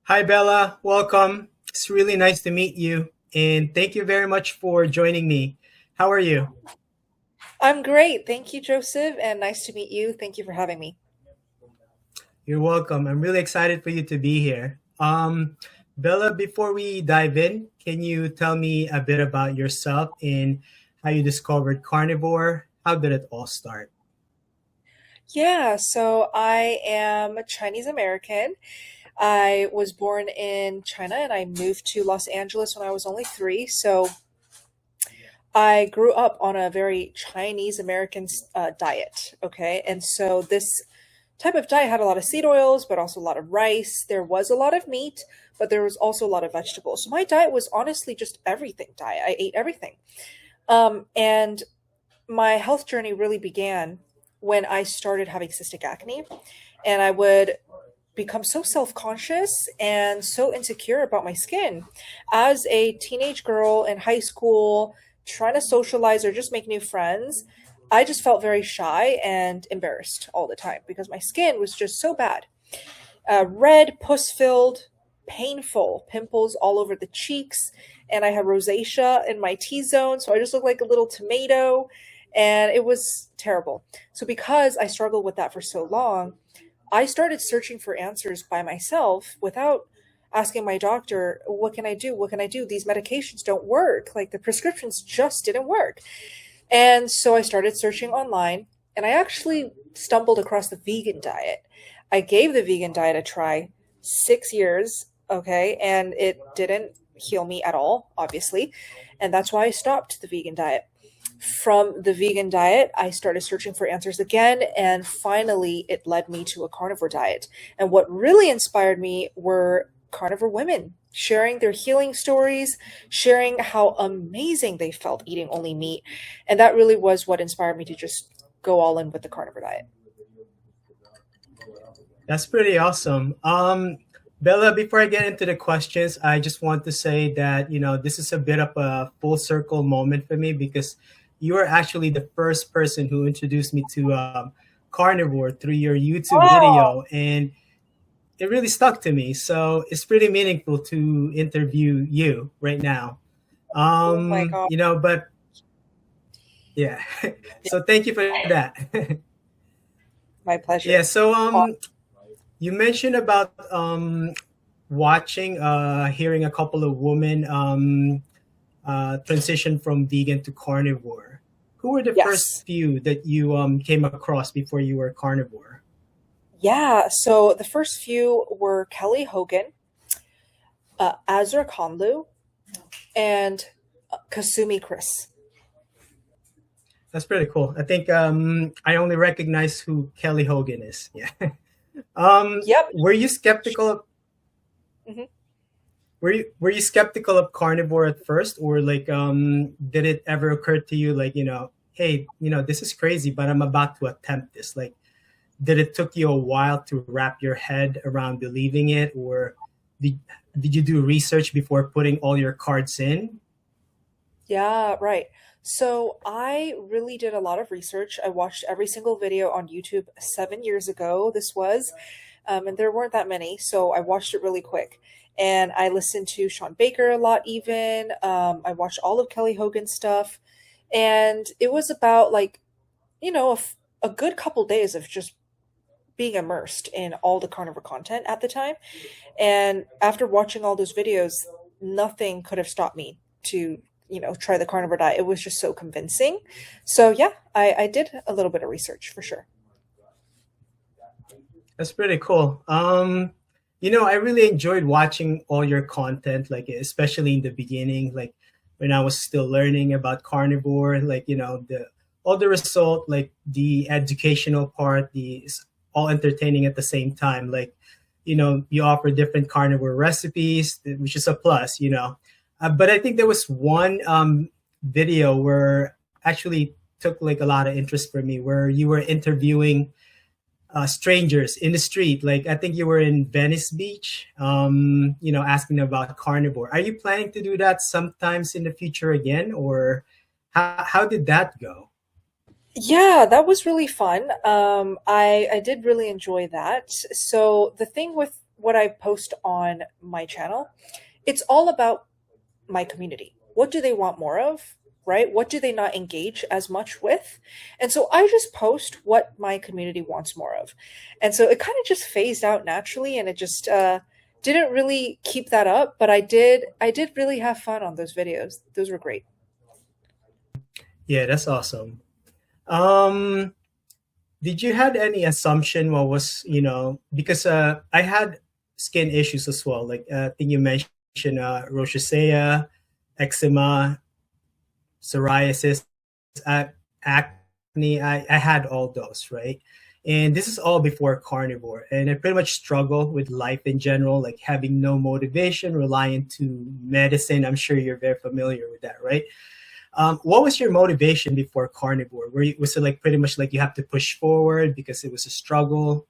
Hi, Bella. Welcome. It's really nice to meet you. And thank you very much for joining me. How are you? I'm great. Thank you, Joseph, and nice to meet you. Thank you for having me. You're welcome. I'm really excited for you to be here. Bella, before we dive in, can you tell me a bit about yourself and how you discovered carnivore? How did it all start? Yeah, so I am Chinese American. I was born in China and I moved to Los Angeles when I was only 3. So I grew up on a very Chinese American diet. Okay. And so this type of diet had a lot of seed oils, but also a lot of rice. There was a lot of meat, but there was also a lot of vegetables. So my diet was honestly just everything diet. I ate everything. And my health journey really began when I started having cystic acne, and I would become so self-conscious and so insecure about my skin. As a teenage girl in high school, trying to socialize or just make new friends, I just felt very shy and embarrassed all the time because my skin was just so bad. Red, pus filled, painful, pimples all over the cheeks, and I had rosacea in my T zone, so I just looked like a little tomato, and it was terrible. So, because I struggled with that for so long, I started searching for answers by myself without asking my doctor, what can I do? What can I do? These medications don't work. Like the prescriptions just didn't work. And so I started searching online and I actually stumbled across the vegan diet. I gave the vegan diet a try 6 years, okay, and it didn't heal me at all, obviously. And that's why I stopped the vegan diet. From the vegan diet, I started searching for answers again, and finally, it led me to a carnivore diet. And what really inspired me were carnivore women sharing their healing stories, sharing how amazing they felt eating only meat. And that really was what inspired me to just go all in with the carnivore diet. That's pretty awesome. Bella, before I get into the questions, I just want to say that, this is a bit of a full circle moment for me because you are actually the first person who introduced me to carnivore through your YouTube Oh, video. And it really stuck to me. So it's pretty meaningful to interview you right now. oh my God. But yeah. So thank you for that. My Yeah. pleasure. So Aw- you mentioned about watching, hearing a couple of women transition from vegan to carnivore. Who were the first Yes. few that you came across before you were carnivore? Yeah. So the first few were Kelly Hogan, Azra Conlu, and Kasumi Chris. That's pretty cool. I think I only recognize who Kelly Hogan is. Yeah. Yep. Were you skeptical of Mhm. were you skeptical of carnivore at first, or like did it ever occur to you like hey, this is crazy, but I'm about to attempt this? Like, did it took you a while to wrap your head around believing it, or did, did you do research before putting all your cards in? Yeah, right. So I really did a lot of research. I watched every single video on YouTube 7 years ago. This was, and there weren't that many, so I watched it really quick. And I listened to Sean Baker a lot, even. I watched all of Kelly Hogan's stuff, and it was about like, a good couple days of just being immersed in all the carnivore content at the time. And after watching all those videos, nothing could have stopped me to, try the carnivore diet. It was just so convincing. So yeah, I did a little bit of research for sure. That's pretty cool. I really enjoyed watching all your content, like especially in the beginning, like when I was still learning about carnivore, like the all the result, like the educational part, the it's all entertaining at the same time. Like, you offer different carnivore recipes, which is a plus, but I think there was one video where actually took like a lot of interest for me, where you were interviewing strangers in the street. Like I think you were in Venice Beach, asking about carnivore. Are you planning to do that sometimes in the future again, or how did that go? Yeah, that was really fun. I did really enjoy that. So the thing with what I post on my channel, it's all about my community. What do they want more of? Right? What do they not engage as much with? And so I just post what my community wants more of. And so it kind of just phased out naturally, and it just didn't really keep that up, but I did really have fun on those videos. Those were great. Yeah, that's awesome. Um, did you had any assumption what was, because I had skin issues as well. Like I think you mentioned rosacea, eczema, psoriasis, acne. I had all those, right? And this is all before carnivore. And I pretty much struggle with life in general, like having no motivation, relying to medicine. I'm sure you're very familiar with that, right? What was your motivation before carnivore? Was it like pretty much like you have to push forward because it was a struggle?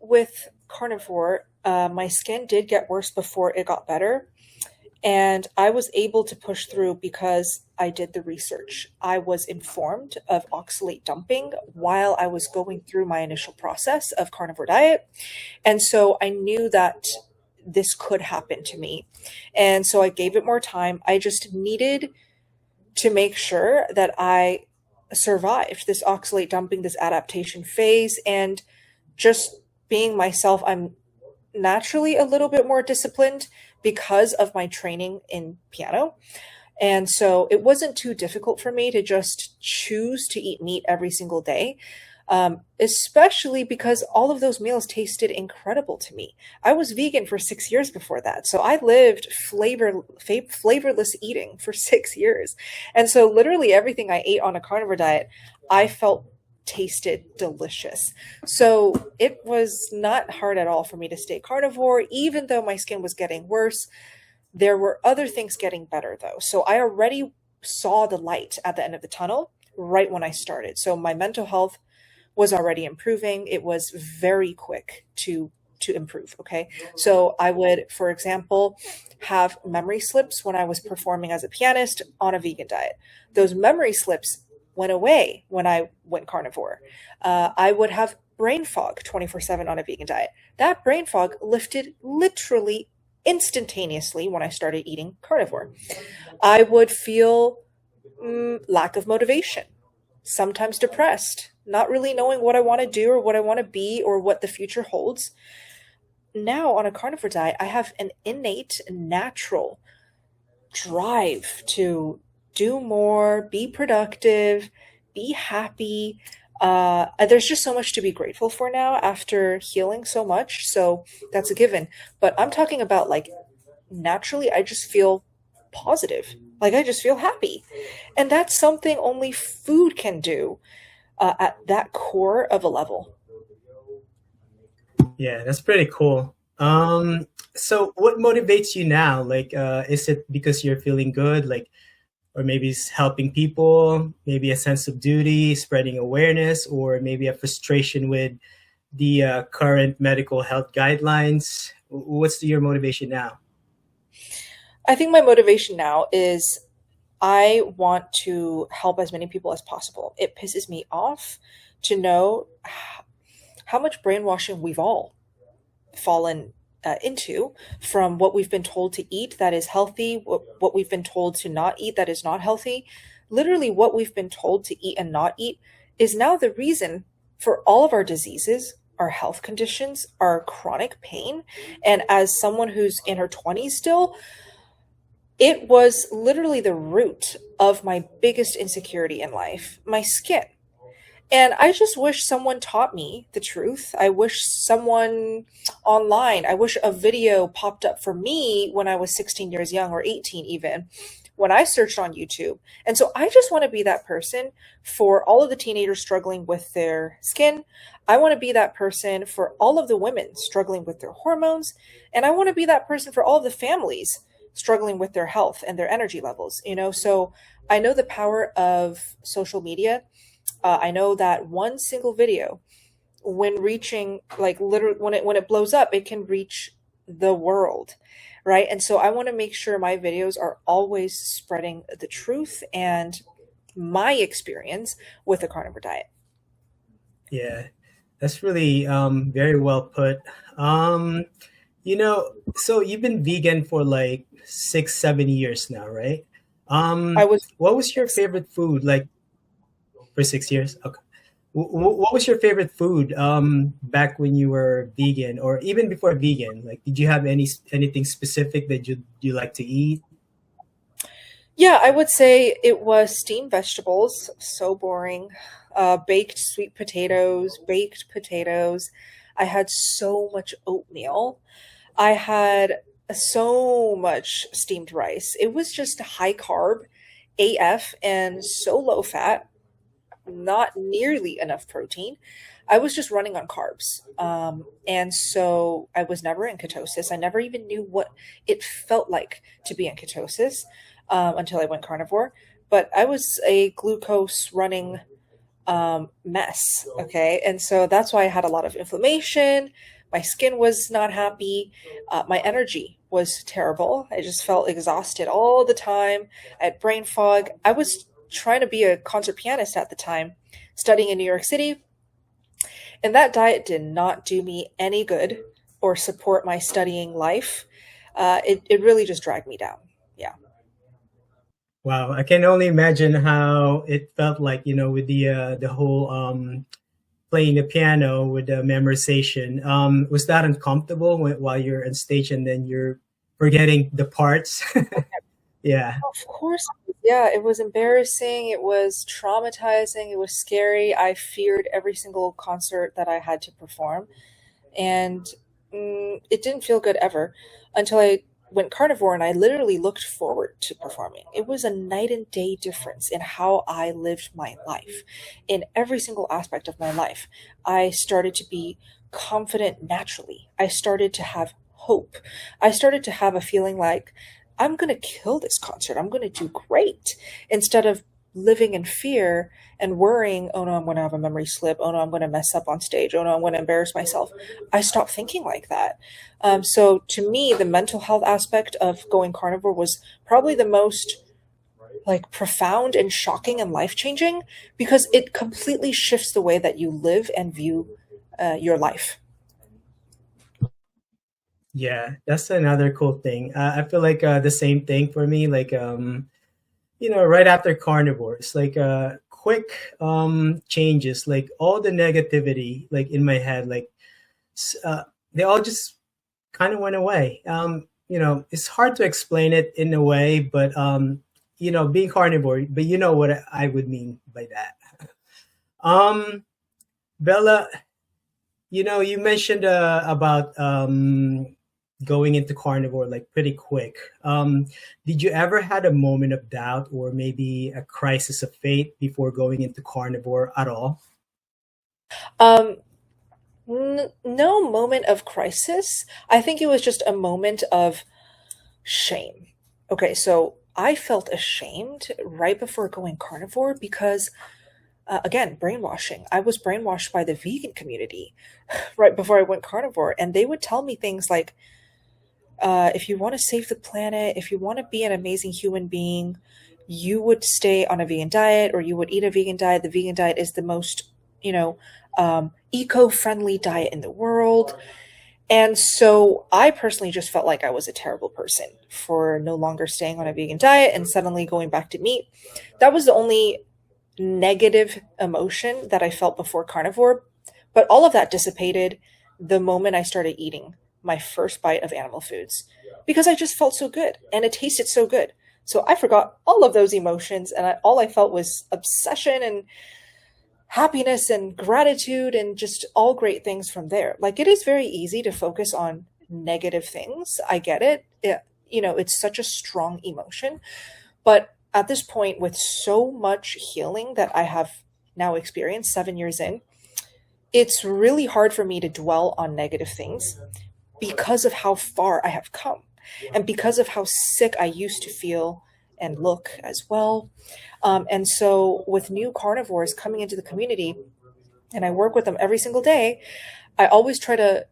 With carnivore, my skin did get worse before it got better. And I was able to push through because I did the research. I was informed of oxalate dumping while I was going through my initial process of carnivore diet. And so I knew that this could happen to me. And so I gave it more time. I just needed to make sure that I survived this oxalate dumping, this adaptation phase, and just being myself. I'm naturally a little bit more disciplined because of my training in piano. And so it wasn't too difficult for me to just choose to eat meat every single day, especially because all of those meals tasted incredible to me. I was vegan for 6 years before that. So I lived flavorless eating for 6 years. And so literally everything I ate on a carnivore diet, I felt tasted delicious. So it was not hard at all for me to stay carnivore, even though my skin was getting worse. There were other things getting better though. So I already saw the light at the end of the tunnel right when I started. So my mental health was already improving. It was very quick to improve. Okay. So I would, for example, have memory slips when I was performing as a pianist on a vegan diet. Those memory slips went away when I went carnivore. I would have brain fog 24/7 on a vegan diet. That brain fog lifted literally instantaneously when I started eating carnivore. I would feel lack of motivation, sometimes depressed, not really knowing what I want to do or what I want to be or what the future holds. Now on a carnivore diet, I have an innate, natural drive to do more, be productive, be happy. There's just so much to be grateful for now after healing so much. So that's a given. But I'm talking about like naturally, I just feel positive. Like I just feel happy. And that's something only food can do at that core of a level. Yeah, that's pretty cool. So what motivates you now? Like, is it because you're feeling good? Like, or maybe it's helping people, maybe a sense of duty, spreading awareness, or maybe a frustration with the current medical health guidelines? What's your motivation now? I think my motivation now is I want to help as many people as possible. It pisses me off to know how much brainwashing we've all fallen into from what we've been told to eat that is healthy, what we've been told to not eat that is not healthy. Literally, what we've been told to eat and not eat is now the reason for all of our diseases, our health conditions, our chronic pain. And as someone who's in her 20s still, it was literally the root of my biggest insecurity in life, my skin. And I just wish someone taught me the truth. I wish someone online, I wish a video popped up for me when I was 16 years young or 18 even, when I searched on YouTube. And so I just want to be that person for all of the teenagers struggling with their skin. I want to be that person for all of the women struggling with their hormones. And I want to be that person for all of the families struggling with their health and their energy levels, So I know the power of social media. I know that one single video, when reaching like literally when it blows up, it can reach the world, right? And so I want to make sure my videos are always spreading the truth and my experience with the carnivore diet. Yeah, That's really very well put. Um, so you've been vegan for like 6, 7 years now, right? I was What was your 6. favorite food like for 6 years? Okay. What was your favorite food back when you were vegan or even before vegan? Like, did you have anything specific that you like to eat? Yeah, I would say it was steamed vegetables, so boring. Baked sweet potatoes, baked potatoes. I had so much oatmeal. I had so much steamed rice. It was just high carb, AF, and so low fat, not nearly enough protein. I was just running on carbs. And so I was never in ketosis. I never even knew what it felt like to be in ketosis until I went carnivore. But I was a glucose running mess. Okay. And so that's why I had a lot of inflammation. My skin was not happy. My energy was terrible. I just felt exhausted all the time. I had brain fog. I was trying to be a concert pianist at the time, studying in New York City. And that diet did not do me any good or support my studying life. It really just dragged me down. Yeah. Wow, I can only imagine how it felt like, with the whole playing the piano with the memorization. Was that uncomfortable while you're on stage and then you're forgetting the parts? Yeah. Of course. Yeah, it was embarrassing. It was traumatizing. It was scary. I feared every single concert that I had to perform. And it didn't feel good ever until I went carnivore and I literally looked forward to performing. It was a night and day difference in how I lived my life, in every single aspect of my life. I started to be confident naturally. I started to have hope. I started to have a feeling like I'm going to kill this concert. I'm going to do great instead of living in fear and worrying, oh no, I'm going to have a memory slip. Oh no, I'm going to mess up on stage. Oh no, I'm going to embarrass myself. I stopped thinking like that. So to me, the mental health aspect of going carnivore was probably the most like profound and shocking and life changing because it completely shifts the way that you live and view your life. Yeah, that's another cool thing. I feel like the same thing for me. Like, right after carnivore, it's like quick changes. Like all the negativity, like in my head, like they all just kind of went away. It's hard to explain it in a way, but being carnivore. But you know what I would mean by that. Um, Bella, you mentioned about going into carnivore like pretty quick. Did you ever had a moment of doubt or maybe a crisis of faith before going into carnivore at all? Um, no moment of crisis. I think it was just a moment of shame. Okay, so I felt ashamed right before going carnivore because, again, brainwashing. I was brainwashed by the vegan community right before I went carnivore, and they would tell me things like, if you want to save the planet, if you want to be an amazing human being, you would stay on a vegan diet or you would eat a vegan diet. The vegan diet is the most, eco-friendly diet in the world. And so I personally just felt like I was a terrible person for no longer staying on a vegan diet and suddenly going back to meat. That was the only negative emotion that I felt before carnivore. But all of that dissipated the moment I started eating my first bite of animal foods because I just felt so good and it tasted so good. So I forgot all of those emotions and all I felt was obsession and happiness and gratitude and just all great things from there. Like it is very easy to focus on negative things. I get it. It's such a strong emotion. But at this point, with so much healing that I have now experienced 7 years in, it's really hard for me to dwell on negative things because of how far I have come and because of how sick I used to feel and look as well. And so, with new carnivores coming into the community, and I work with them every single day, I always try to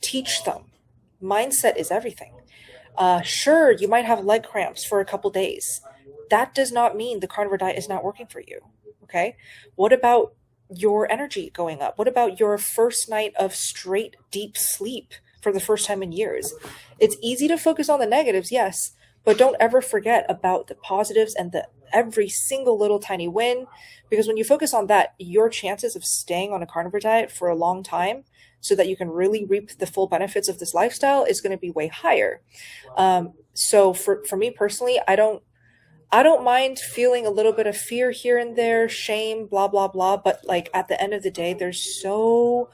teach them mindset is everything. Sure, you might have leg cramps for a couple days. That does not mean the carnivore diet is not working for you. Okay. What about your energy going up? What about your first night of straight deep sleep for the first time in years? It's easy to focus on the negatives, yes, but don't ever forget about the positives and the every single little tiny win, because when you focus on that, your chances of staying on a carnivore diet for a long time so that you can really reap the full benefits of this lifestyle is going to be way higher. So for me personally, I don't mind feeling a little bit of fear here and there, shame, blah blah blah, but like at the end of the day, there's so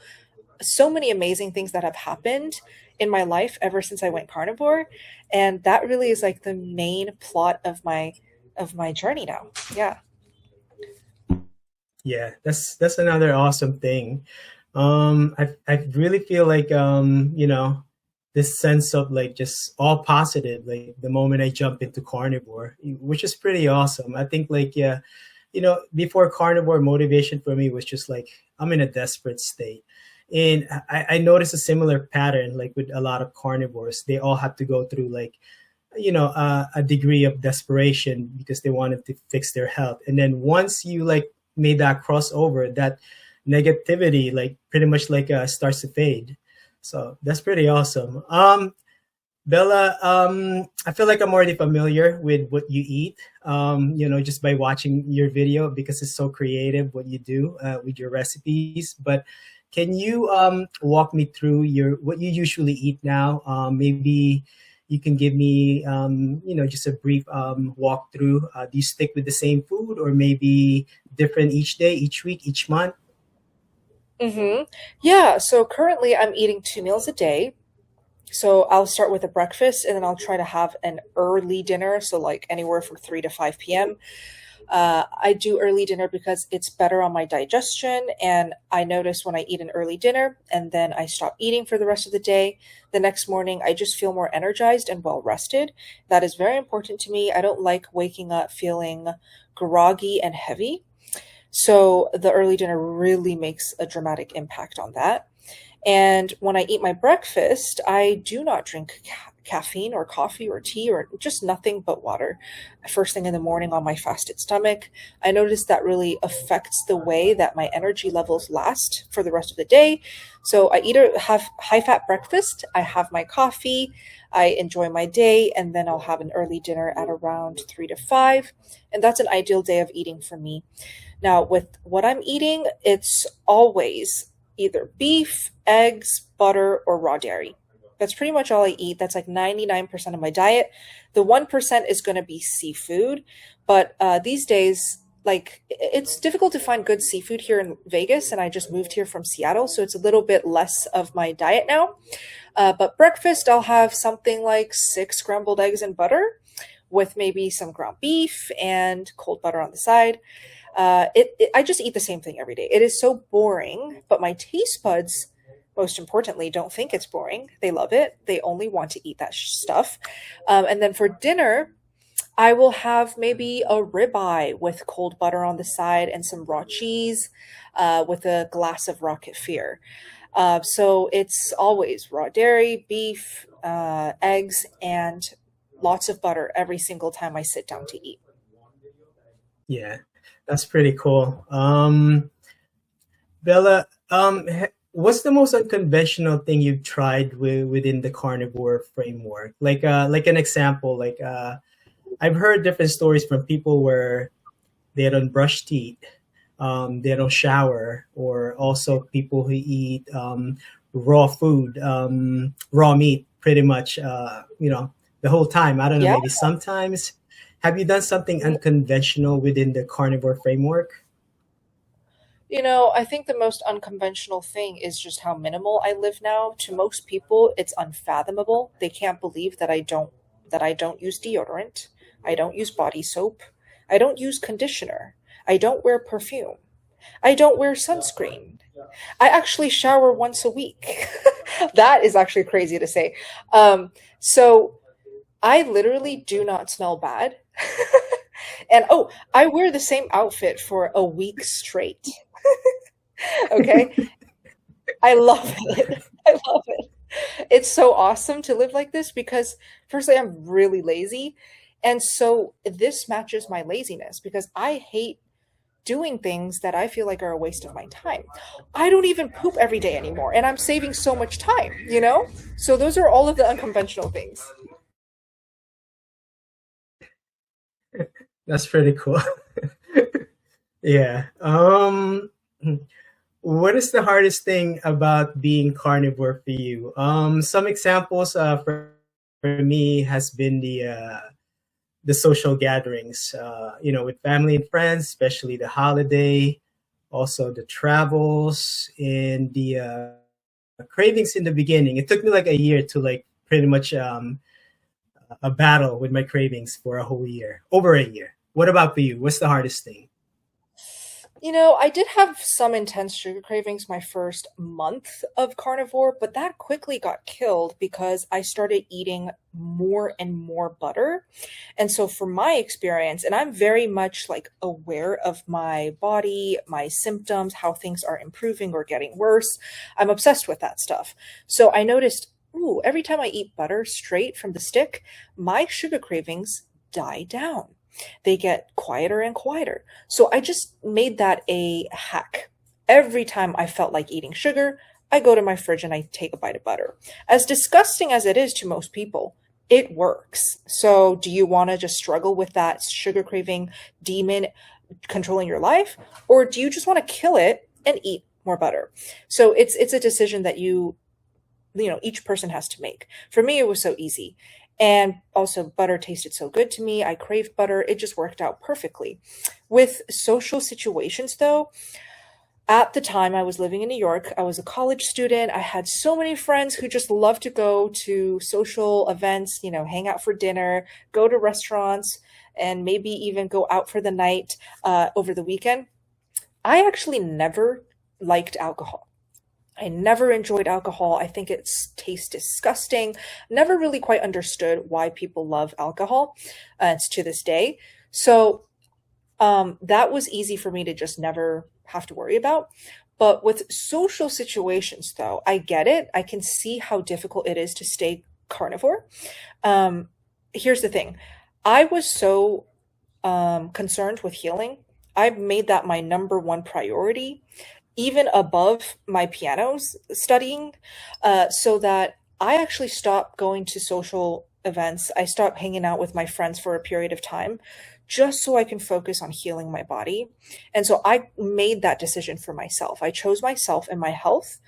many amazing things that have happened in my life ever since I went carnivore, and that really is like the main plot of my journey now. Yeah. Yeah, that's another awesome thing. I really feel like this sense of like just all positive like the moment I jump into carnivore, which is pretty awesome. I think like yeah, before carnivore, motivation for me was just like I'm in a desperate state. And I noticed a similar pattern like with a lot of carnivores. They all have to go through like a degree of desperation because they wanted to fix their health. And then once you like made that crossover, that negativity like pretty much like starts to fade. So that's pretty awesome. Bella, I feel like I'm already familiar with what you eat, just by watching your video because it's so creative what you do with your recipes. But can you walk me through what you usually eat now? Maybe you can give me, just a brief walkthrough. Do you stick with the same food or maybe different each day, each week, each month? Mm-hmm. Yeah. So currently I'm eating 2 meals a day. So I'll start with a breakfast and then I'll try to have an early dinner. So like anywhere from 3 to 5 p.m. I do early dinner because it's better on my digestion. And I notice when I eat an early dinner and then I stop eating for the rest of the day, the next morning I just feel more energized and well rested. That is very important to me. I don't like waking up feeling groggy and heavy. So the early dinner really makes a dramatic impact on that. And when I eat my breakfast, I do not drink caffeine or coffee or tea or just nothing but water first thing in the morning on my fasted stomach. I notice that really affects the way that my energy levels last for the rest of the day. So I either have high fat breakfast, I have my coffee, I enjoy my day, and then I'll have an early dinner at around 3 to 5. And that's an ideal day of eating for me. Now, with what I'm eating, it's always either beef, eggs, butter, or raw dairy. That's pretty much all I eat. That's like 99% of my diet. The 1% is going to be seafood. But these days, like it's difficult to find good seafood here in Vegas, and I just moved here from Seattle, so it's a little bit less of my diet now. But breakfast, I'll have something like 6 scrambled eggs and butter with maybe some ground beef and cold butter on the side. I just eat the same thing every day. It is so boring, but my taste buds, most importantly, don't think it's boring. They love it. They only want to eat that stuff. And then for dinner, I will have maybe a ribeye with cold butter on the side and some raw cheese, with a glass of raw kefir. So it's always raw dairy, beef, eggs, and lots of butter every single time I sit down to eat. Yeah, that's pretty cool. Bella, what's the most unconventional thing you've tried within the carnivore framework? Like an example, like I've heard different stories from people where they don't brush teeth, they don't shower, or also people who eat raw food, raw meat, pretty much, the whole time. I don't know, Yeah. maybe sometimes. Have you done something unconventional within the carnivore framework? I think the most unconventional thing is just how minimal I live now. To most people, it's unfathomable. They can't believe that I don't use deodorant. I don't use body soap. I don't use conditioner. I don't wear perfume. I don't wear sunscreen. I actually shower once a week. That is actually crazy to say. So I literally do not smell bad. And oh, I wear the same outfit for a week straight. Okay. I love it. I love it. It's so awesome to live like this because, firstly, I'm really lazy. And so this matches my laziness because I hate doing things that I feel like are a waste of my time. I don't even poop every day anymore, and I'm saving so much time, you know? So those are all of the unconventional things. That's pretty cool. Yeah. What is the hardest thing about being carnivore for you? Some examples for me has been the social gatherings, with family and friends, especially the holiday, also the travels and the cravings in the beginning. It took me like a year to like pretty much a battle with my cravings for a whole year, over a year. What about for you? What's the hardest thing? I did have some intense sugar cravings my first month of carnivore, but that quickly got killed because I started eating more and more butter. And so, from my experience, and I'm very much like aware of my body, my symptoms, how things are improving or getting worse. I'm obsessed with that stuff. So, I noticed, ooh, every time I eat butter straight from the stick, my sugar cravings die down. They get quieter and quieter. So I just made that a hack. Every time I felt like eating sugar, I go to my fridge and I take a bite of butter. As disgusting as it is to most people, it works. So do you want to just struggle with that sugar craving demon controlling your life? Or do you just want to kill it and eat more butter? So it's a decision that each person has to make. For me, it was so easy. And also, butter tasted so good to me. I craved butter. It just worked out perfectly. With social situations, though, at the time I was living in New York, I was a college student. I had so many friends who just loved to go to social events, hang out for dinner, go to restaurants, and maybe even go out for the night over the weekend. I actually never liked alcohol. I never enjoyed alcohol. I think it tastes disgusting. Never really quite understood why people love alcohol. It's to this day. So that was easy for me to just never have to worry about. But with social situations, though, I get it. I can see how difficult it is to stay carnivore. Here's the thing. I was so concerned with healing. I've made that my number one priority, even above my pianos studying, so that I actually stopped going to social events. I stopped hanging out with my friends for a period of time just so I can focus on healing my body. And so I made that decision for myself. I chose myself and my health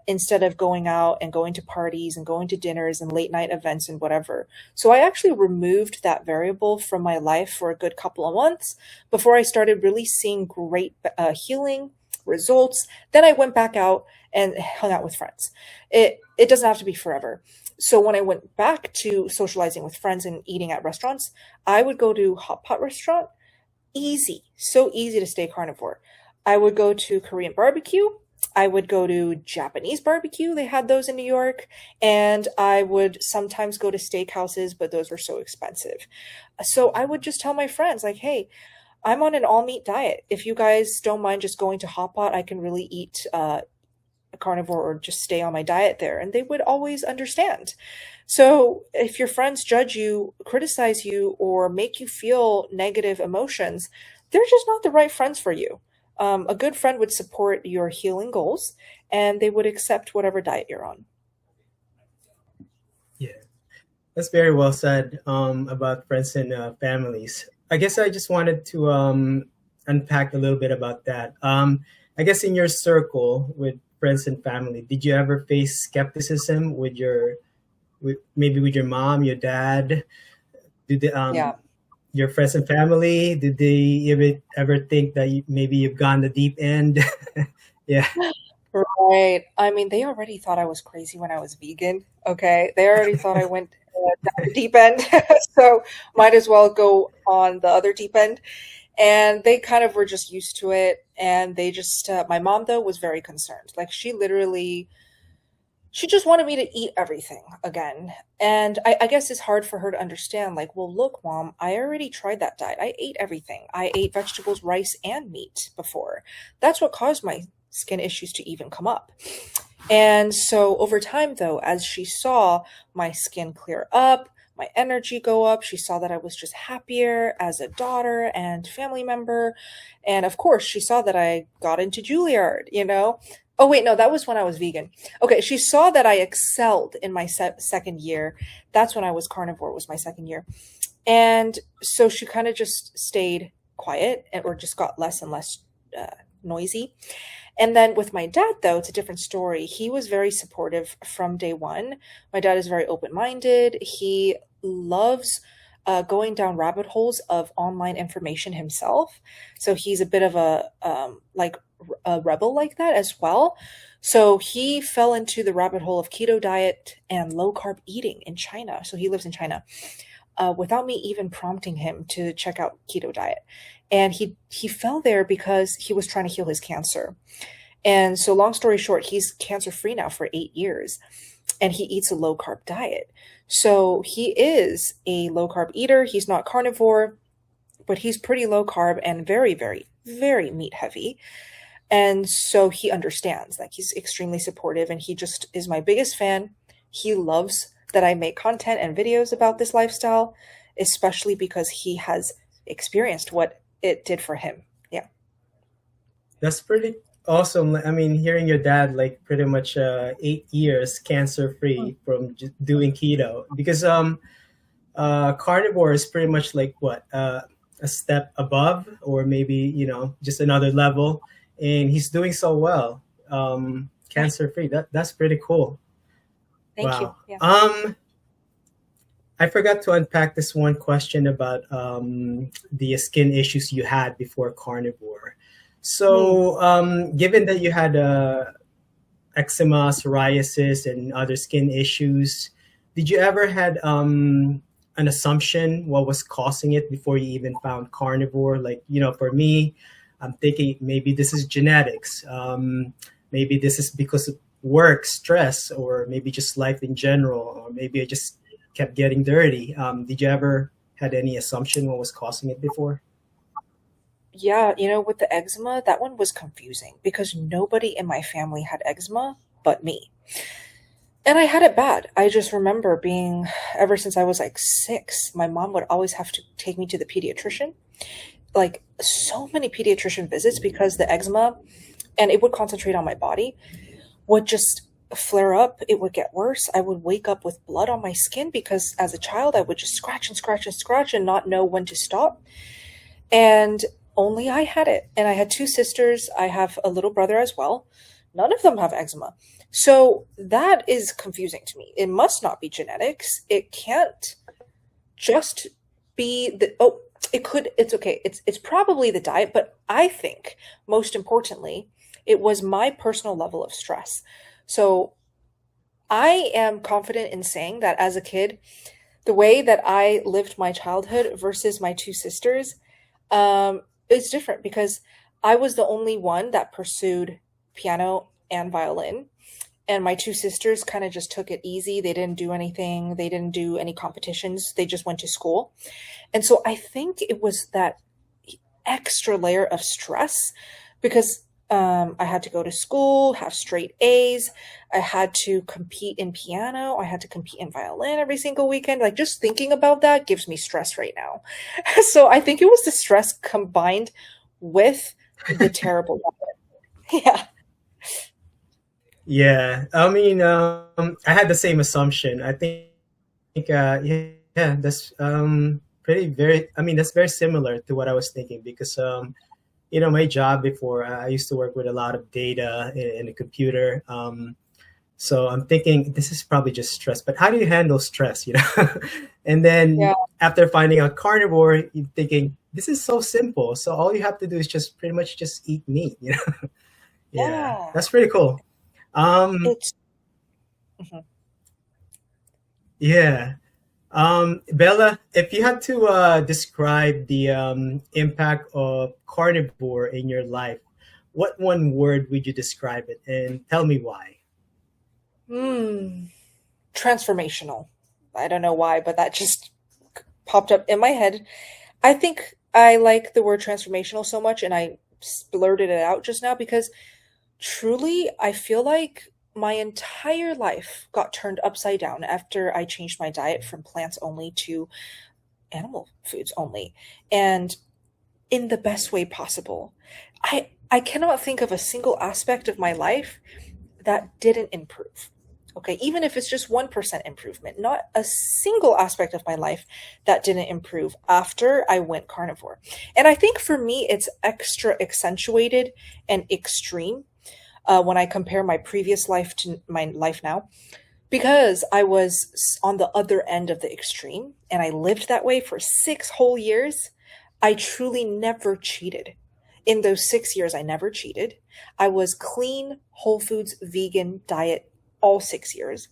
instead of going out and going to parties and going to dinners and late night events and whatever. So I actually removed that variable from my life for a good couple of months before I started really seeing great healing results. Then I went back out and hung out with friends. It doesn't have to be forever. So when I went back to socializing with friends and eating at restaurants, I would go to hot pot restaurant. Easy, so easy to stay carnivore. I would go to Korean barbecue. I would go to Japanese barbecue. They had those in New York. And I would sometimes go to steakhouses, but those were so expensive. So I would just tell my friends, like, hey, I'm on an all meat diet. If you guys don't mind just going to hot pot, I can really eat a carnivore or just stay on my diet there. And they would always understand. So if your friends judge you, criticize you, or make you feel negative emotions, they're just not the right friends for you. A good friend would support your healing goals and they would accept whatever diet you're on. Yeah, that's very well said about friends and families. I guess I just wanted to unpack a little bit about that. I guess in your circle with friends and family, did you ever face skepticism maybe with your mom, your dad? Did they, Yeah. your friends and family, did they ever think that maybe you've gone the deep end? Yeah. Right. I mean, they already thought I was crazy when I was vegan. Okay. They already thought I went down the deep end. So might as well go on the other deep end. And they kind of were just used to it. And they just, my mom, though, was very concerned. Like, she just wanted me to eat everything again. And I guess it's hard for her to understand. Like, well, look, mom, I already tried that diet. I ate everything. I ate vegetables, rice, and meat before. That's what caused my skin issues to even come up. And so over time, though, as she saw my skin clear up, my energy go up. She saw that I was just happier as a daughter and family member. And of course, she saw that I got into Juilliard, you know? Oh, wait, no, that was when I was vegan. Okay, she saw that I excelled in my second year. That's when I was carnivore, was my second year. And so she kind of just stayed quiet or just got less and less noisy. And then with my dad, though, it's a different story. He was very supportive from day one. My dad is very open-minded. He loves going down rabbit holes of online information himself. So he's a bit of a rebel like that as well. So he fell into the rabbit hole of keto diet and low carb eating in China. So he lives in China without me even prompting him to check out keto diet. And he fell there because he was trying to heal his cancer. And so long story short, he's cancer free now for 8 years and he eats a low carb diet. So he is a low carb eater. He's not carnivore, but he's pretty low carb and very, very, very meat heavy. And so he understands, like he's extremely supportive and he just is my biggest fan. He loves that I make content and videos about this lifestyle, especially because he has experienced what it did for him. Yeah. That's pretty awesome. I mean, hearing your dad like pretty much 8 years cancer free from just doing keto, because carnivore is pretty much like what a step above, or maybe just another level, and he's doing so well, cancer free. That's pretty cool. Thank you. Wow. Yeah. I forgot to unpack this one question about the skin issues you had before carnivore. So, given that you had eczema, psoriasis, and other skin issues, did you ever had an assumption what was causing it before you even found carnivore? Like, for me, I'm thinking maybe this is genetics. Maybe this is because of work, stress, or maybe just life in general, or maybe I just kept getting dirty. Did you ever had any assumption what was causing it before? Yeah, with the eczema, that one was confusing because nobody in my family had eczema but me. And I had it bad. I just remember ever since I was like 6, my mom would always have to take me to the pediatrician. Like so many pediatrician visits because the eczema, and it would concentrate on my body, would just flare up. It would get worse. I would wake up with blood on my skin because as a child, I would just scratch and scratch and scratch and not know when to stop. And only I had it. And I had 2 sisters. I have a little brother as well. None of them have eczema. So that is confusing to me. It must not be genetics. It can't just be it's okay. It's probably the diet, but I think most importantly, it was my personal level of stress. So I am confident in saying that as a kid, the way that I lived my childhood versus my 2 sisters, is different because I was the only one that pursued piano and violin. And my 2 sisters kind of just took it easy. They didn't do anything. They didn't do any competitions. They just went to school. And so I think it was that extra layer of stress because I had to go to school, have straight A's. I had to compete in piano. I had to compete in violin every single weekend. Like just thinking about that gives me stress right now. So I think it was the stress combined with the terrible weather. Yeah. Yeah, I mean, I had the same assumption. I think, yeah, that's I mean, that's very similar to what I was thinking because, my job before, I used to work with a lot of data in the computer. So I'm thinking this is probably just stress, but how do you handle stress, And then Yeah. after finding out carnivore, you're thinking this is so simple. So all you have to do is just pretty much just eat meat. Yeah, Yeah. that's pretty cool. Um, It's mhm. yeah. Bella, if you had to describe the impact of carnivore in your life, what one word would you describe it, and tell me why? Mm, transformational. I don't know why, but that just popped up in my head. I think I like the word transformational so much, and I blurted it out just now because truly, I feel like my entire life got turned upside down after I changed my diet from plants only to animal foods only, and in the best way possible. I cannot think of a single aspect of my life that didn't improve. Okay, even if it's just 1% improvement, not a single aspect of my life that didn't improve after I went carnivore. And I think for me, it's extra accentuated and extreme when I compare my previous life to my life now, because I was on the other end of the extreme and I lived that way for 6 whole years. I truly never cheated. In those 6 years, I never cheated. I was clean, whole foods, vegan diet all 6 years.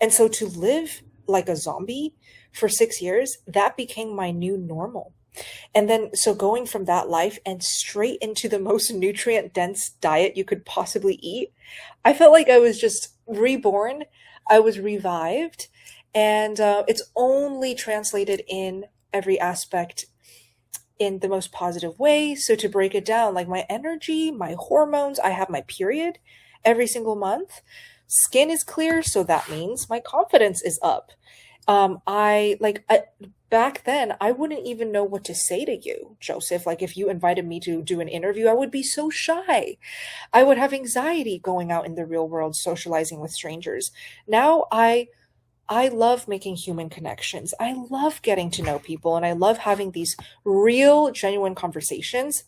And so to live like a zombie for 6 years, that became my new normal. And then, so going from that life and straight into the most nutrient dense diet you could possibly eat, I felt like I was just reborn. I was revived. And it's only translated in every aspect in the most positive way. So to break it down, like my energy, my hormones, I have my period every single month. Skin is clear, so that means my confidence is up. Back then, I wouldn't even know what to say to you, Joseph. Like if you invited me to do an interview, I would be so shy. I would have anxiety going out in the real world, socializing with strangers. Now I love making human connections. I love getting to know people, and I love having these real, genuine conversations.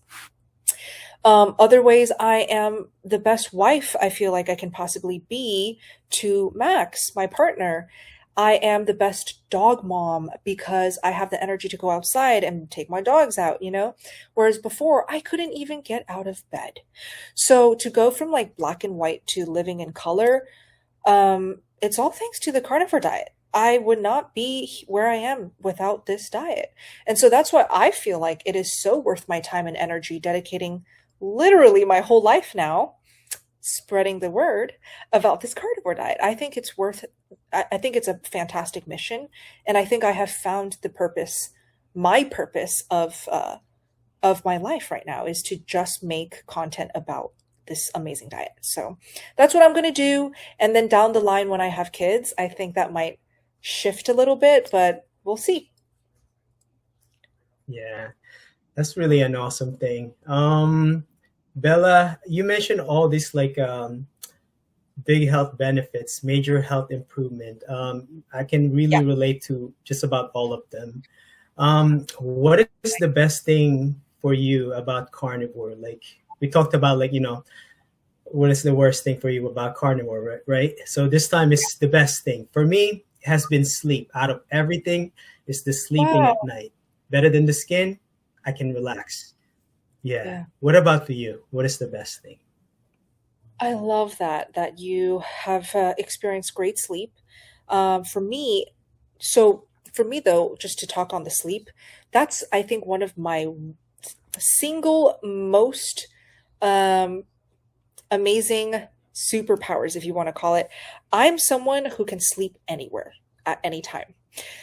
Other ways, I am the best wife I feel like I can possibly be to Max, my partner. I am the best dog mom because I have the energy to go outside and take my dogs out, you know? Whereas before, I couldn't even get out of bed. So to go from like black and white to living in color, it's all thanks to the carnivore diet. I would not be where I am without this diet. And so that's why I feel like it is so worth my time and energy dedicating literally my whole life now spreading the word about this carnivore diet. I think it's I think it's a fantastic mission. And I think I have found the purpose, my purpose of my life right now is to just make content about this amazing diet. So that's what I'm going to do. And then down the line, when I have kids, I think that might shift a little bit, but we'll see. Yeah, that's really an awesome thing. Bella, you mentioned all these like big health benefits, major health improvement. I can Yeah. really relate to just about all of them. What is the best thing for you about carnivore? Like we talked about, like, what is the worst thing for you about carnivore, right? Right. So this time is the best thing for me. It has been sleep. Out of everything, is the sleeping at Wow. night. Better than the skin. I can relax. Yeah. Yeah. What about for you? What is the best thing? I love that you have experienced great sleep. For me, so for me though, just to talk on the sleep, that's I think one of my single most um, amazing superpowers, if you want to call it. I'm someone who can sleep anywhere at any time.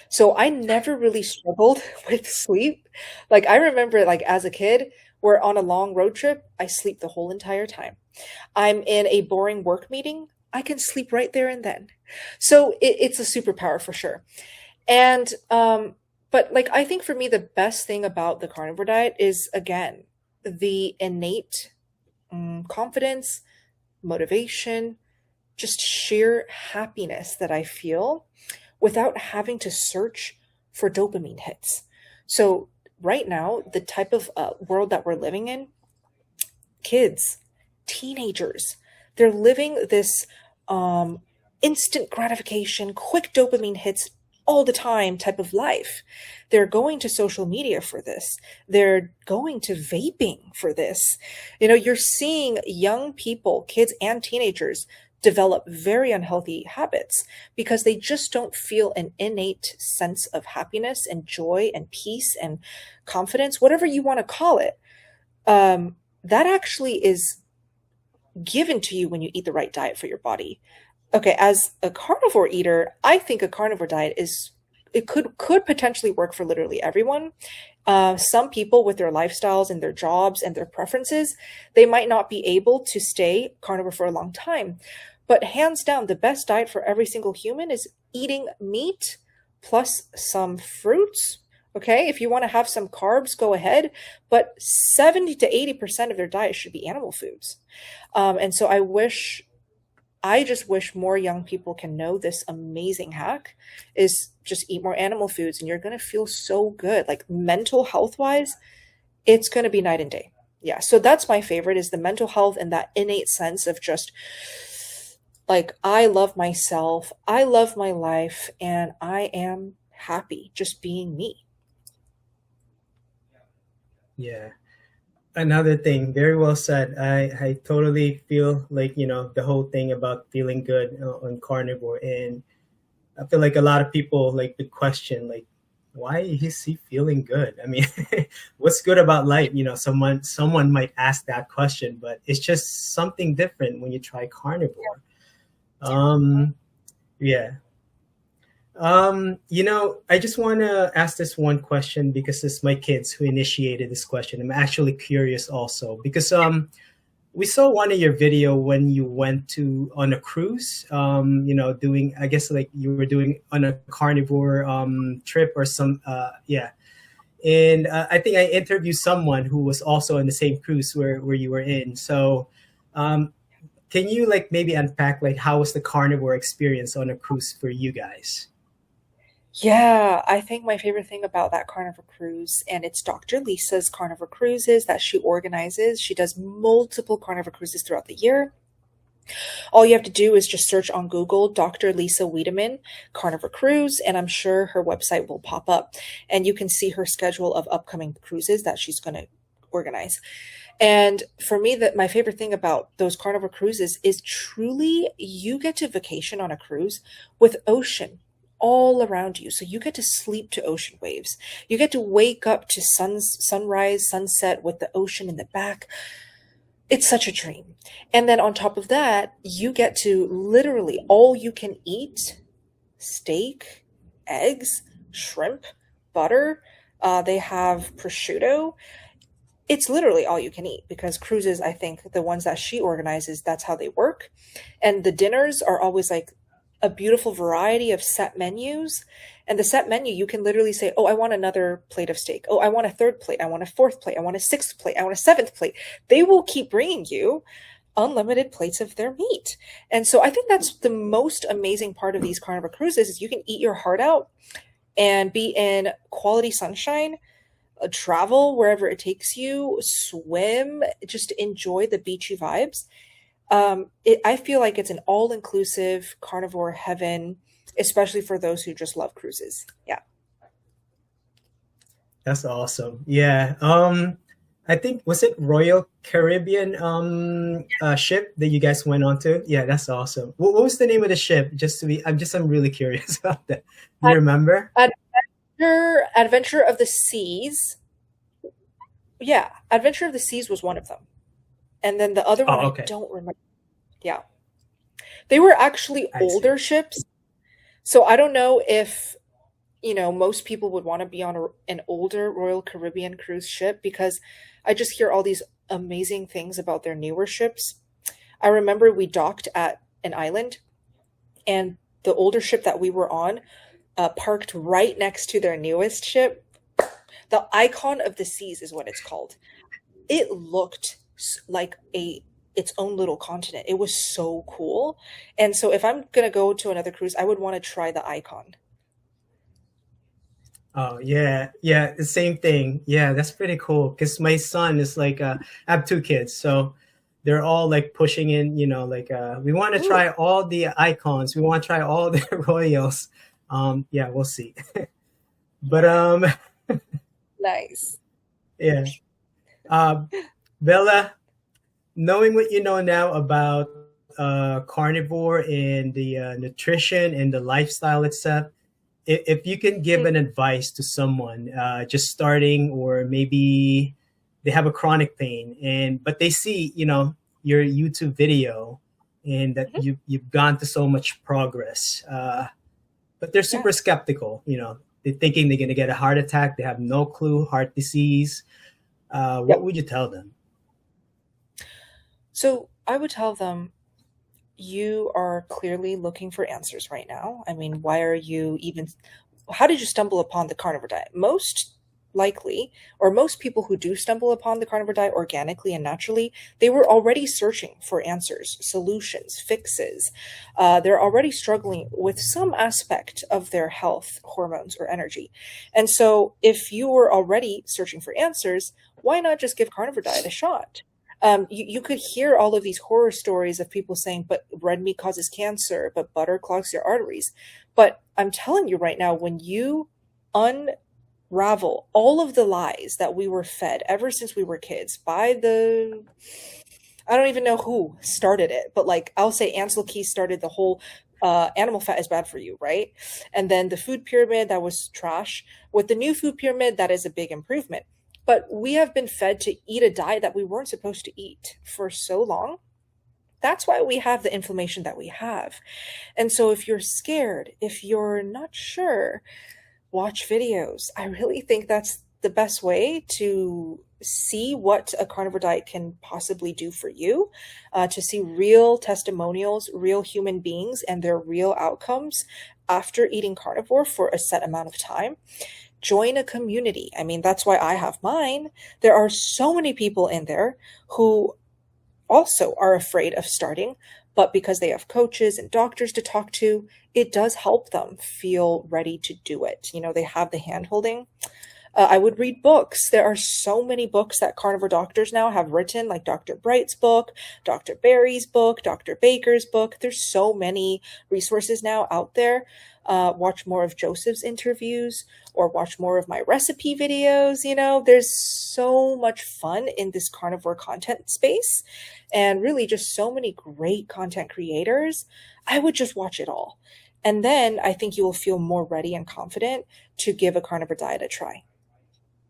So I never really struggled with sleep. Like I remember like as a kid, we're on a long road trip, I sleep the whole entire time. I'm in a boring work meeting, I can sleep right there and then. So it's a superpower for sure. And but like I think for me the best thing about the carnivore diet is again the innate confidence, motivation, just sheer happiness that I feel without having to search for dopamine hits. So right now, the type of world that we're living in, kids, teenagers, they're living this um, instant gratification, quick dopamine hits all the time type of life. They're going to social media for this. They're going to vaping for this. You know, you're seeing young people, kids and teenagers, develop very unhealthy habits because they just don't feel an innate sense of happiness and joy and peace and confidence, whatever you want to call it. That actually is given to you when you eat the right diet for your body. Okay, as a carnivore eater, I think a carnivore diet is it could potentially work for literally everyone. Some people with their lifestyles and their jobs and their preferences, they might not be able to stay carnivore for a long time. But hands down, the best diet for every single human is eating meat plus some fruits. Okay, if you want to have some carbs, go ahead. But 70 to 80% of their diet should be animal foods. And so I just wish more young people can know this amazing hack is just eat more animal foods and you're going to feel so good. Like mental health wise, it's going to be night and day. Yeah. So that's my favorite is the mental health and that innate sense of just like, I love myself, I love my life, and I am happy just being me. Yeah. Another thing, very well said. I totally feel like, the whole thing about feeling good on carnivore. And I feel like a lot of people like the question, like, why is he feeling good? I mean, what's good about life? Someone might ask that question, but it's just something different when you try carnivore. Um, yeah. I just want to ask this one question because it's my kids who initiated this question. I'm actually curious also because we saw one of your video when you went to on a cruise, doing, I guess like you were doing on a carnivore trip or some, yeah. And I think I interviewed someone who was also on the same cruise where you were in. So um, can you like maybe unpack like how was the carnivore experience on a cruise for you guys? Yeah, I think my favorite thing about that Carnival cruise, and it's Dr. Lisa's Carnival cruises that she organizes. She does multiple Carnival cruises throughout the year. All you have to do is just search on Google Dr. Lisa Wiedemann Carnival Cruise, and I'm sure her website will pop up, and you can see her schedule of upcoming cruises that she's going to organize. And for me, that my favorite thing about those Carnival cruises is truly you get to vacation on a cruise with ocean all around you. So you get to sleep to ocean waves. You get to wake up to sunrise, sunset with the ocean in the back. It's such a dream. And then on top of that, you get to literally all you can eat steak, eggs, shrimp, butter. They have prosciutto. It's literally all you can eat because cruises, I think the ones that she organizes, that's how they work. And the dinners are always like a beautiful variety of set menus. And the set menu, you can literally say, oh, I want another plate of steak. Oh, I want a third plate. I want a fourth plate. I want a sixth plate. I want a seventh plate. They will keep bringing you unlimited plates of their meat. And so I think that's the most amazing part of these Carnival cruises is you can eat your heart out and be in quality sunshine, travel wherever it takes you, swim, just enjoy the beachy vibes. I feel like it's an all-inclusive carnivore heaven, especially for those who just love cruises. Yeah. That's awesome. Yeah. I think was it Royal Caribbean ship that you guys went on to? Yeah, that's awesome. What was the name of the ship? I'm really curious about that. You remember? Adventure of the Seas. Yeah, Adventure of the Seas was one of them. And then the other one, Oh, okay. I don't remember. Yeah. They were actually I see. older ships. So I don't know if, most people would want to be on an older Royal Caribbean cruise ship because I just hear all these amazing things about their newer ships. I remember we docked at an island and the older ship that we were on parked right next to their newest ship. The Icon of the Seas is what it's called. It looked like its own little continent. It was so cool. And so if I'm going to go to another cruise, I would want to try the Icon. Oh yeah, yeah, the same thing. Yeah, that's pretty cool. Because my son is like, I have two kids, so they're all like pushing in. Like we want to Ooh, try all the icons. We want to try all the royals. Yeah, we'll see. But nice. yeah, uh, Bella, knowing what you know now about carnivore and the nutrition and the lifestyle itself, if you can give an advice to someone just starting, or maybe they have a chronic pain and but they see your YouTube video and that Mhm. you've gone to so much progress, but they're Yeah. super skeptical. They're thinking they're going to get a heart attack. They have no clue, heart disease. What Yep. would you tell them? So I would tell them you are clearly looking for answers right now. I mean, why are you even, how did you stumble upon the carnivore diet? Most likely, or most people who do stumble upon the carnivore diet organically and naturally, they were already searching for answers, solutions, fixes. They're already struggling with some aspect of their health, hormones, or energy. And so, if you were already searching for answers, why not just give carnivore diet a shot? You could hear all of these horror stories of people saying, but red meat causes cancer, but butter clogs your arteries. But I'm telling you right now, when you unravel all of the lies that we were fed ever since we were kids by the, I don't even know who started it, but like I'll say Ansel Keys started the whole animal fat is bad for you, right? And then the food pyramid, that was trash. With the new food pyramid, that is a big improvement. But we have been fed to eat a diet that we weren't supposed to eat for so long. That's why we have the inflammation that we have. And so if you're scared, if you're not sure, watch videos. I really think that's the best way to see what a carnivore diet can possibly do for you, to see real testimonials, real human beings, and their real outcomes after eating carnivore for a set amount of time. Join a community. I mean, that's why I have mine. There are so many people in there who also are afraid of starting, but because they have coaches and doctors to talk to, it does help them feel ready to do it. You know, they have the hand holding. I would read books. There are so many books that carnivore doctors now have written, like Dr. Bright's book, Dr. Barry's book, Dr. Baker's book. There's so many resources now out there. Watch more of Joseph's interviews or watch more of my recipe videos. You know, there's so much fun in this carnivore content space and really just so many great content creators. I would just watch it all. And then I think you will feel more ready and confident to give a carnivore diet a try.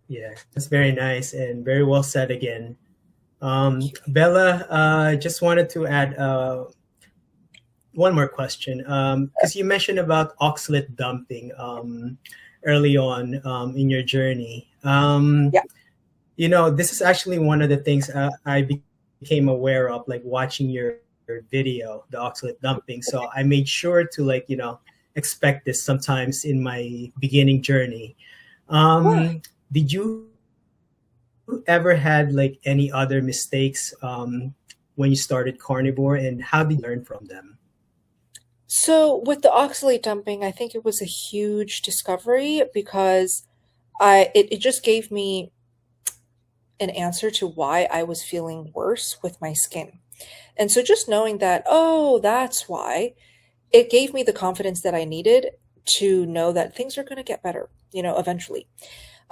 Yeah, that's very nice and very well said again. Bella, just wanted to add one more question because you mentioned about oxalate dumping early on in your journey. Yeah. You know, this is actually one of the things I became aware of, like watching your video, the oxalate dumping. So I made sure to like, you know, expect this sometimes in my beginning journey. Cool. Did you ever had like any other mistakes when you started carnivore, and how did you learn from them? So with the oxalate dumping, I think it was a huge discovery because it just gave me an answer to why I was feeling worse with my skin. And so just knowing that, oh, that's why, it gave me the confidence that I needed to know that things are going to get better, you know, eventually.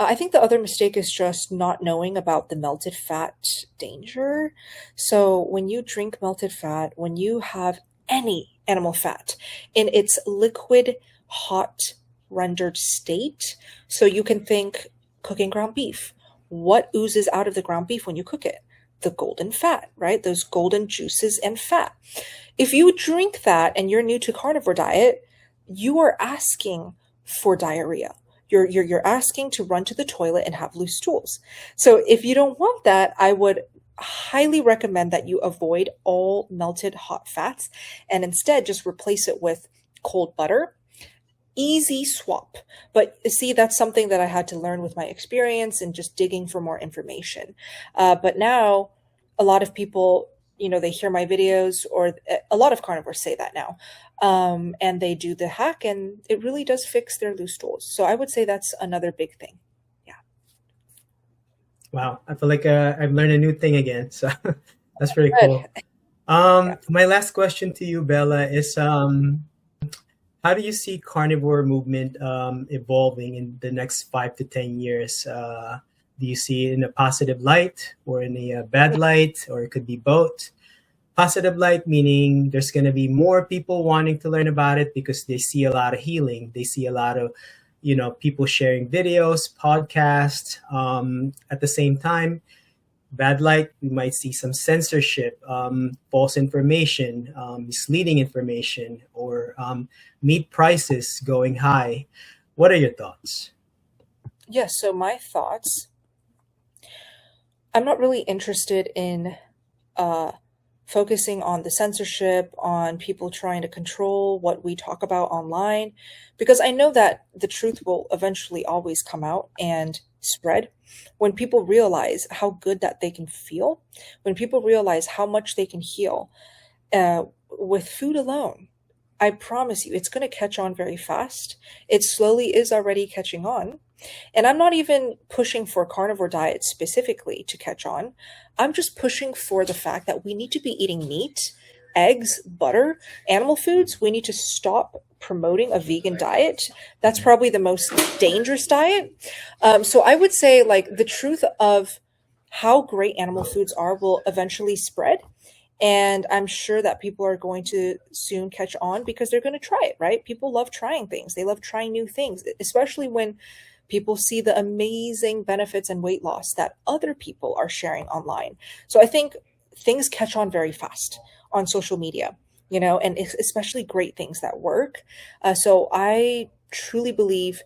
I think the other mistake is just not knowing about the melted fat danger. So when you drink melted fat, when you have any animal fat in its liquid, hot, rendered state, so you can think cooking ground beef. What oozes out of the ground beef when you cook it? The golden fat, right? Those golden juices and fat. If you drink that and you're new to carnivore diet, you are asking for diarrhea. You're asking to run to the toilet and have loose stools. So if you don't want that, I would highly recommend that you avoid all melted hot fats and instead just replace it with cold butter. Easy swap. But see, that's something that I had to learn with my experience and just digging for more information. But now a lot of people, you know, they hear my videos, or a lot of carnivores say that now. And they do the hack and it really does fix their loose stools. So I would say that's another big thing. Yeah. Wow, I feel like I've learned a new thing again. So that's pretty Good. cool. Yeah. My last question to you, Bella, is how do you see carnivore movement evolving in the next 5 to 10 years? Do you see it in a positive light or in a bad light, or it could be both? Positive light meaning there's going to be more people wanting to learn about it because they see a lot of healing. They see a lot of, you know, people sharing videos, podcasts. At the same time, bad light, we might see some censorship, false information, misleading information, or meat prices going high. What are your thoughts? Yes. So my thoughts, I'm not really interested in uh, focusing on the censorship, on people trying to control what we talk about online, because I know that the truth will eventually always come out and spread when people realize how good that they can feel, when people realize how much they can heal with food alone. I promise you, it's going to catch on very fast. It slowly is already catching on. And I'm not even pushing for carnivore diet specifically to catch on. I'm just pushing for the fact that we need to be eating meat, eggs, butter, animal foods. We need to stop promoting a vegan diet. That's probably the most dangerous diet. So I would say, like, the truth of how great animal foods are will eventually spread. And I'm sure that people are going to soon catch on because they're going to try it, right? People love trying things. They love trying new things, especially when people see the amazing benefits and weight loss that other people are sharing online. So I think things catch on very fast on social media, and especially great things that work. So I truly believe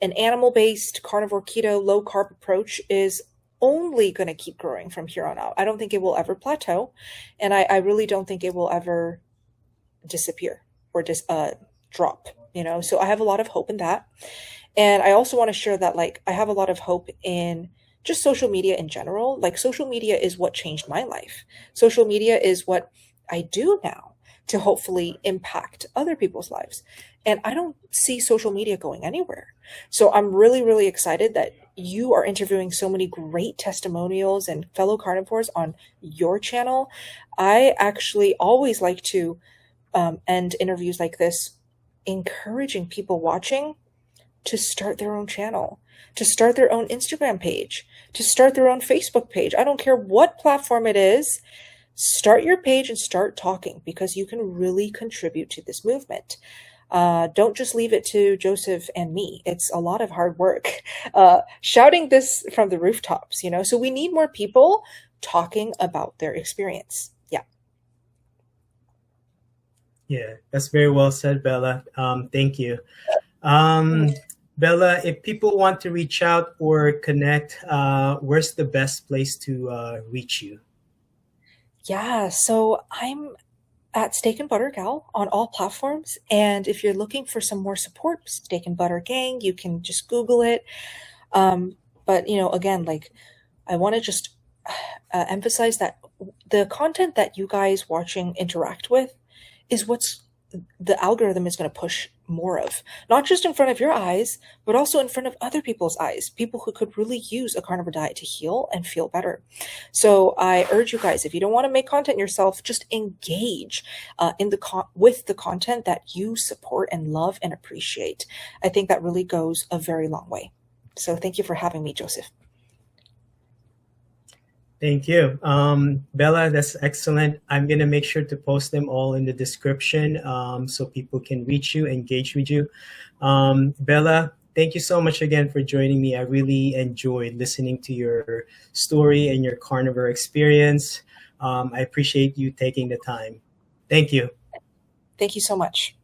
an animal-based carnivore keto low carb approach is only going to keep growing from here on out. I don't think it will ever plateau, and I really don't think it will ever disappear or just drop. So I have a lot of hope in that. And I also want to share that, like, I have a lot of hope in just social media in general. Like, social media is what changed my life. Social media is what I do now to hopefully impact other people's lives. And I don't see social media going anywhere. So I'm really, really excited that you are interviewing so many great testimonials and fellow carnivores on your channel. I actually always like to end interviews like this, encouraging people watching to start their own channel, to start their own Instagram page, to start their own Facebook page. I don't care what platform it is. Start your page and start talking, because you can really contribute to this movement. Don't just leave it to Joseph and me. It's a lot of hard work, shouting this from the rooftops, so we need more people talking about their experience. Yeah. Yeah, that's very well said, Bella. Thank you. Bella, if people want to reach out or connect, where's the best place to reach you? Yeah. So I'm at Steak and Butter Gal on all platforms. And if you're looking for some more support, Steak and Butter Gang, you can just Google it. But, again, like, I want to just emphasize that the content that you guys watching interact with is what's the algorithm is going to push more of, not just in front of your eyes, but also in front of other people's eyes, people who could really use a carnivore diet to heal and feel better. So I urge you guys, if you don't want to make content yourself, just engage with the content that you support and love and appreciate. I think that really goes a very long way. So thank you for having me, Joseph. Thank you. Bella, that's excellent. I'm going to make sure to post them all in the description so people can reach you, engage with you. Bella, thank you so much again for joining me. I really enjoyed listening to your story and your carnivore experience. I appreciate you taking the time. Thank you. Thank you so much.